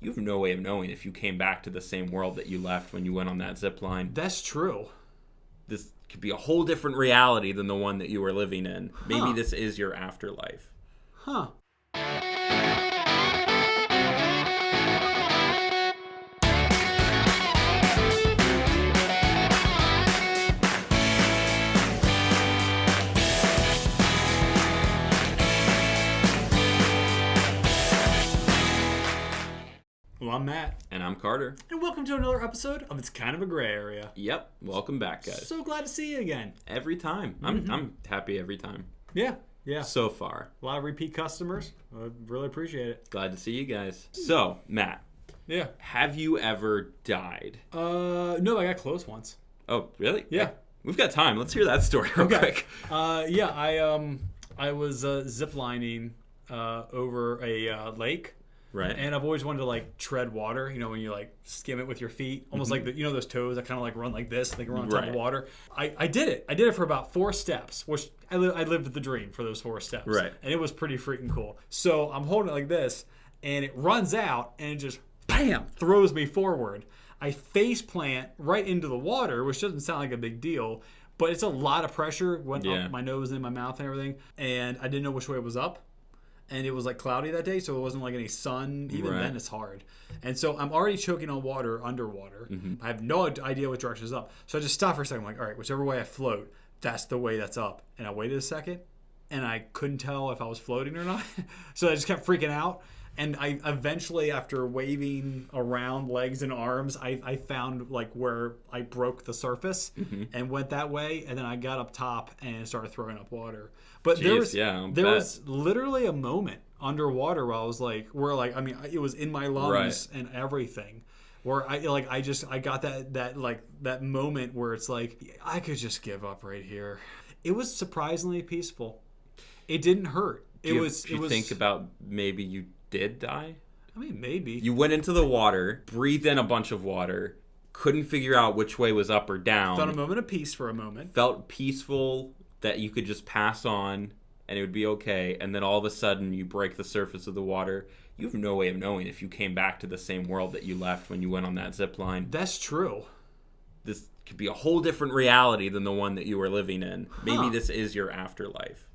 you have no way of knowing if you came back to the same world that you left when you went on that zip line. That's true. This could be a whole different reality than the one that you were living in. Maybe this is your afterlife. Huh. Well, I'm Matt. And I'm Carter. And welcome to another episode of It's Kind of a Gray Area. Yep. Welcome back, guys. So glad to see you again. Every time. I'm happy every time. Yeah. So far. A lot of repeat customers. I really appreciate it. Glad to see you guys. So, Matt. Yeah. Have you ever died? No, I got close once. Oh, really? Yeah. We've got time. Let's hear that story real quick. I was ziplining over a lake. Right. And I've always wanted to like tread water, you know, when you like skim it with your feet, almost like those toes that kind of like run like this, they can run on top of water. I did it. I did it for about 4 steps, which I lived the dream for those 4 steps. Right. And it was pretty freaking cool. So I'm holding it like this, and it runs out, and it just bam throws me forward. I face plant right into the water, which doesn't sound like a big deal, but it's a lot of pressure. Went up my nose and my mouth and everything, and I didn't know which way it was up. And it was like cloudy that day, so it wasn't like any sun. Even then, it's hard. And so I'm already choking on water underwater. I have no idea what direction is up. So I just stopped for a second. I'm like, all right, whichever way I float, that's the way that's up. And I waited a second, and I couldn't tell if I was floating or not. So I just kept freaking out. And I eventually, after waving around legs and arms, I found like where I broke the surface and went that way. And then I got up top and started throwing up water. But there was literally a moment underwater where I was like, it was in my lungs and everything. Where I got that moment where it's like, I could just give up right here. It was surprisingly peaceful. It didn't hurt. Do you think about maybe you did die? I mean, maybe. You went into the water, breathed in a bunch of water, couldn't figure out which way was up or down. Felt a moment of peace for a moment. Felt peaceful that you could just pass on and it would be okay. And then all of a sudden you break the surface of the water. You have no way of knowing if you came back to the same world that you left when you went on that zip line. That's true. This could be a whole different reality than the one that you were living in. Maybe this is your afterlife.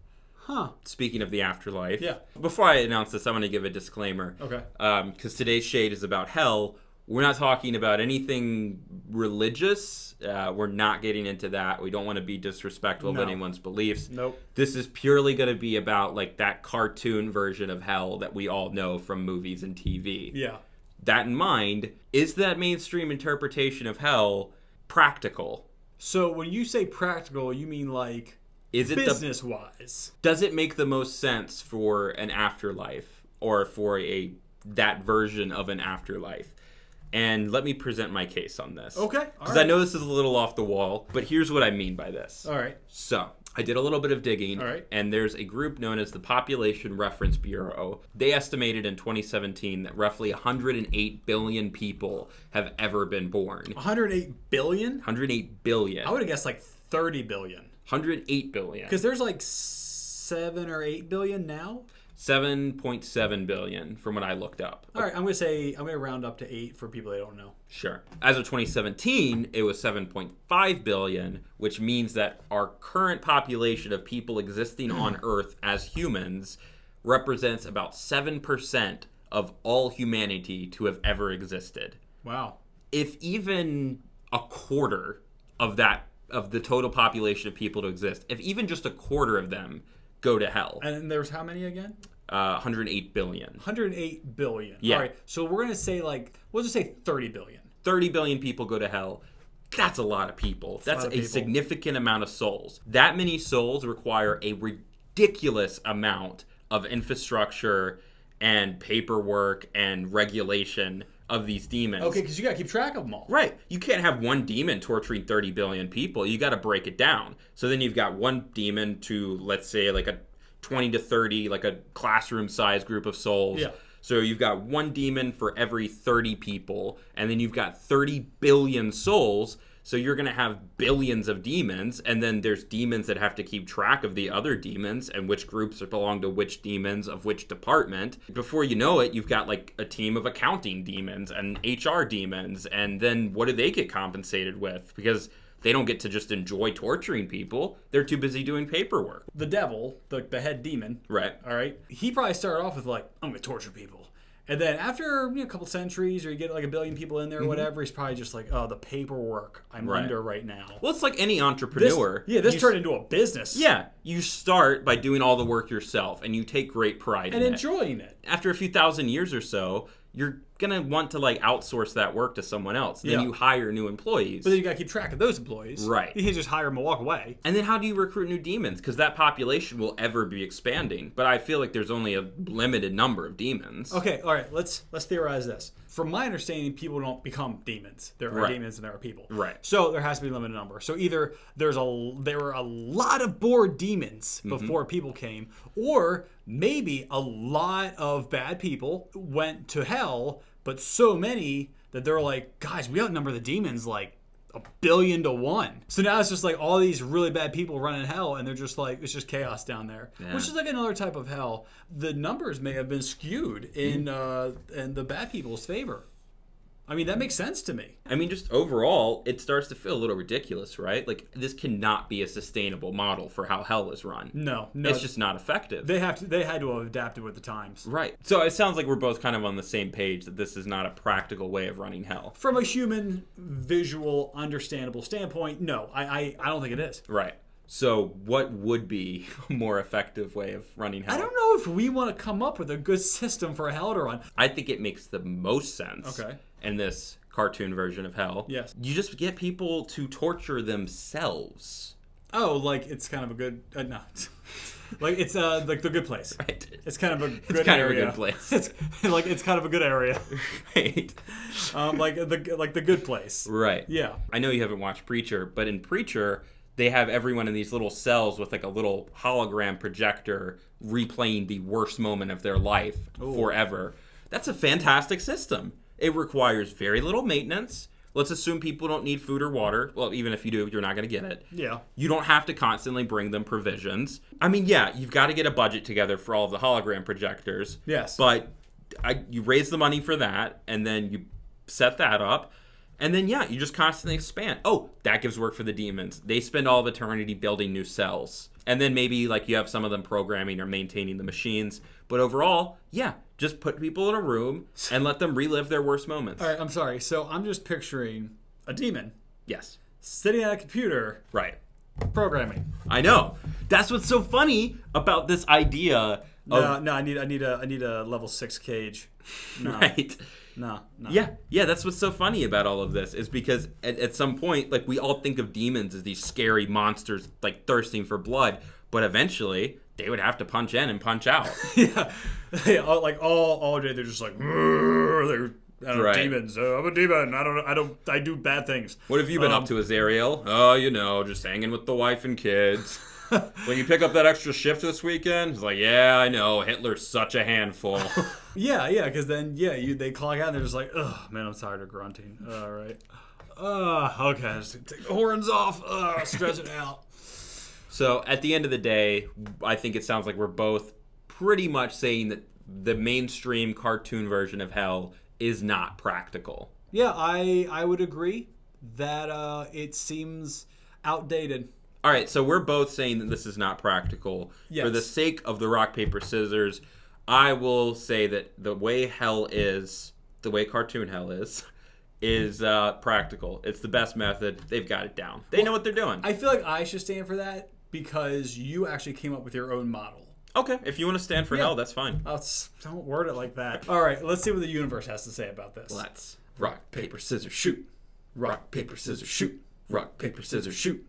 Speaking of the afterlife, before I announce this, I'm going to give a disclaimer. Okay. Because today's shade is about hell. We're not talking about anything religious. We're not getting into that. We don't want to be disrespectful of anyone's beliefs. Nope. This is purely going to be about like that cartoon version of hell that we all know from movies and TV. Yeah. That in mind, is that mainstream interpretation of hell practical? So when you say practical, you mean like... Is it business-wise? Does it make the most sense for an afterlife or for that version of an afterlife? And let me present my case on this. Okay. Because I know this is a little off the wall, but here's what I mean by this. All right. So I did a little bit of digging, and there's a group known as the Population Reference Bureau. They estimated in 2017 that roughly 108 billion people have ever been born. 108 billion? 108 billion. I would have guessed like 30 billion. 108 billion. Because there's like 7 or 8 billion now? 7.7 billion from what I looked up. All right, I'm going to round up to 8 for people that don't know. Sure. As of 2017, it was 7.5 billion, which means that our current population of people existing on Earth as humans represents about 7% of all humanity to have ever existed. Wow. If even a quarter of the total population of people to exist, if even just a quarter of them go to hell. And there's how many again? 108 billion. 108 billion. Yeah. All right, so we're going to say we'll just say 30 billion. 30 billion people go to hell. That's a lot of people. That's a significant amount of souls. That many souls require a ridiculous amount of infrastructure and paperwork and regulation of these demons. Okay, because you got to keep track of them all. Right. You can't have one demon torturing 30 billion people. You got to break it down. So then you've got one demon to, let's say, like a 20 to 30, like a classroom-sized group of souls. Yeah. So you've got one demon for every 30 people, and then you've got 30 billion souls. So you're going to have billions of demons, and then there's demons that have to keep track of the other demons and which groups belong to which demons of which department. Before you know it, you've got like a team of accounting demons and HR demons, and then what do they get compensated with? Because they don't get to just enjoy torturing people. They're too busy doing paperwork. The devil, the head demon, Right. all right, he probably started off with like, I'm going to torture people. And then after a couple centuries, or you get like 1 billion people in there or whatever, he's probably just like, oh, the paperwork I'm under right now. Well, it's like any entrepreneur. This turned into a business. Yeah. You start by doing all the work yourself, and you take great pride in it. And enjoying it. After a few thousand years or so, you're going to want to like outsource that work to someone else. Then you hire new employees. But then you got to keep track of those employees. Right. You can't just hire them and walk away. And then how do you recruit new demons? Because that population will ever be expanding. But I feel like there's only a limited number of demons. Okay, all right, let's theorize this. From my understanding, people don't become demons. There are demons and there are people. Right. So there has to be a limited number. So either there were a lot of bored demons before people came, or maybe a lot of bad people went to hell, but so many that they're like, guys, we outnumber the demons like 1 billion to 1. So now it's just like all these really bad people running hell, and they're just like, it's just chaos down there, which is like another type of hell. The numbers may have been skewed in the bad people's favor. I mean, that makes sense to me. I mean, just overall, it starts to feel a little ridiculous, right? Like, this cannot be a sustainable model for how hell is run. No. It's just not effective. They had to have adapted with the times. Right. So it sounds like we're both kind of on the same page that this is not a practical way of running hell. From a human, visual, understandable standpoint, no, I don't think it is. Right. So what would be a more effective way of running hell? I don't know if we want to come up with a good system for hell to run. I think it makes the most sense in this cartoon version of hell. Yes. You just get people to torture themselves. Oh, like it's kind of a good... no. Like it's like the good place. Right. It's kind of a good It's kind area. of a good place. It's kind of a good area. Right. Like the good place. Right. Yeah. I know you haven't watched Preacher, but in Preacher, they have everyone in these little cells with like a little hologram projector replaying the worst moment of their life forever. That's a fantastic system. It requires very little maintenance. Let's assume people don't need food or water. Well, even if you do, you're not going to get it. Yeah. You don't have to constantly bring them provisions. I mean, yeah, you've got to get a budget together for all of the hologram projectors. Yes. But you raise the money for that, and then you set that up. And then, yeah, you just constantly expand. Oh, that gives work for the demons. They spend all of eternity building new cells. And then maybe, like, you have some of them programming or maintaining the machines. But overall, yeah, just put people in a room and let them relive their worst moments. All right, I'm sorry. So I'm just picturing a demon. Yes. Sitting at a computer. Right. Programming. I know. That's what's so funny about this idea of... No, I need a level 6 cage. No. Right. No. Yeah, that's what's so funny about all of this, is because at some point, like, we all think of demons as these scary monsters, like, thirsting for blood, but eventually they would have to punch in and punch out. Yeah. Like all day they're just like, they're demons. I'm a demon. I do bad things. What have you been up to, Azariel? Oh, just hanging with the wife and kids. Will you pick up that extra shift this weekend? He's like, yeah, I know. Hitler's such a handful. Yeah, because then, they clock out and they're just like, oh, man, I'm tired of grunting. All right. Okay, just take the horns off. Stretch it out. So at the end of the day, I think it sounds like we're both pretty much saying that the mainstream cartoon version of hell is not practical. Yeah, I would agree that it seems outdated. All right, so we're both saying that this is not practical. Yes. For the sake of the rock, paper, scissors, I will say that the way hell is, the way cartoon hell is practical. It's the best method. They've got it down. They know what they're doing. I feel like I should stand for that because you actually came up with your own model. Okay, if you want to stand for hell, that's fine. Don't word it like that. All right, let's see what the universe has to say about this. Let's rock, paper, scissors, shoot. Rock, paper, scissors, shoot. Rock, paper, scissors, shoot.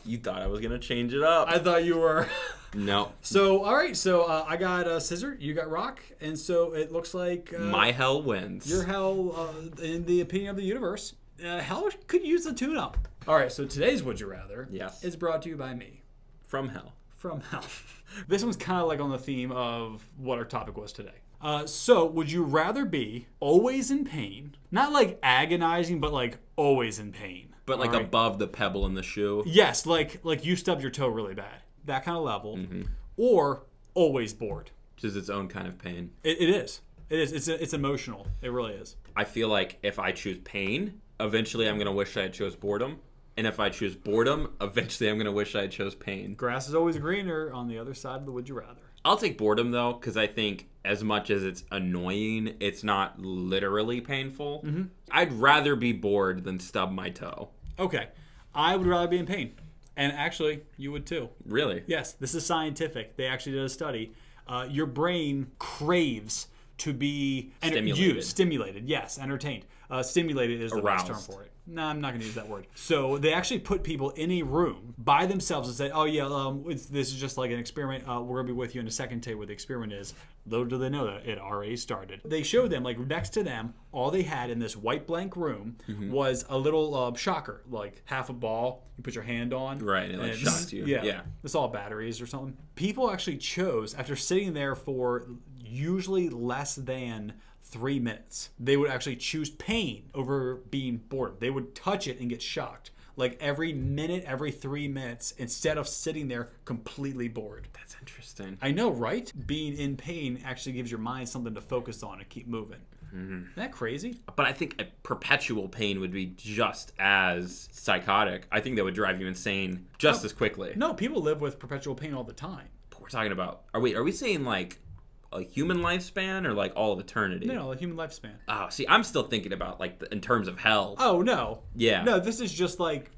You thought I was going to change it up. I thought you were. No. So, all right. So, I got scissor. You got rock. And so, it looks like... my hell wins. Your hell, in the opinion of the universe, hell could use a tune-up. All right. So, today's Would You Rather is brought to you by me. From hell. From hell. This one's kind of like on the theme of what our topic was today. So, would you rather be always in pain, not like agonizing, but like always in pain, But like above the pebble in the shoe. Yes, like you stubbed your toe really bad, that kind of level, or always bored. Which is its own kind of pain. It is. It is. It's emotional. It really is. I feel like if I choose pain, eventually I'm going to wish I had chose boredom. And if I choose boredom, eventually I'm going to wish I had chose pain. Grass is always greener on the other side of the would you rather. I'll take boredom, though, because I think as much as it's annoying, it's not literally painful. I'd rather be bored than stub my toe. Okay. I would rather be in pain. And actually, you would too. Really? Yes, this is scientific. They actually did a study. Your brain craves to be stimulated. Yes, entertained. Stimulated is the best term for it. No, I'm not going to use that word. So they actually put people in a room by themselves and said, "Oh yeah, this is just like an experiment. We're going to be with you in a second to tell you what the experiment is." Little do they know that it already started. They showed them, like next to them, all they had in this white blank room was a little shocker, like half a ball. You put your hand on, right, and it shocks you. Yeah, it's all batteries or something. People actually chose, after sitting there for usually less than 3 minutes, they would actually choose pain over being bored. They would touch it and get shocked. Like every minute, every 3 minutes, instead of sitting there completely bored. That's interesting. I know, right? Being in pain actually gives your mind something to focus on and keep moving. Isn't that crazy? But I think a perpetual pain would be just as psychotic. I think that would drive you insane just as quickly. No, people live with perpetual pain all the time. But we're talking about, are we saying like a human lifespan or like all of eternity? No, a human lifespan. Oh, see, I'm still thinking about like in terms of hell. Oh, no. Yeah. No, this is just like,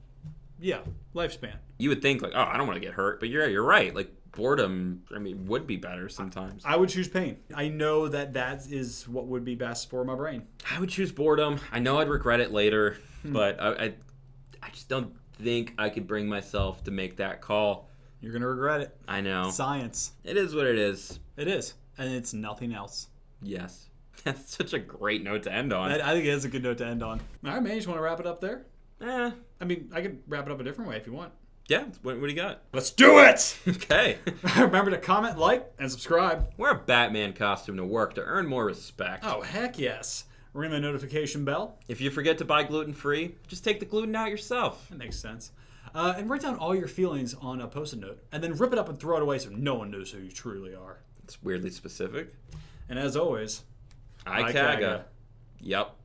lifespan. You would think like, oh, I don't want to get hurt, but you're right. Like boredom, would be better sometimes. I would choose pain. I know that is what would be best for my brain. I would choose boredom. I know I'd regret it later, but I just don't think I could bring myself to make that call. You're going to regret it. I know. Science. It is what it is. It is. And it's nothing else. Yes. That's such a great note to end on. I think it is a good note to end on. All right, man, you just want to wrap it up there? Eh. I could wrap it up a different way if you want. Yeah, what do you got? Let's do it! Okay. Remember to comment, like, and subscribe. Wear a Batman costume to work to earn more respect. Oh, heck yes. Ring the notification bell. If you forget to buy gluten-free, just take the gluten out yourself. That makes sense. And write down all your feelings on a Post-it note, and then rip it up and throw it away so no one knows who you truly are. It's weirdly specific. And as always, IKAGA. Yep.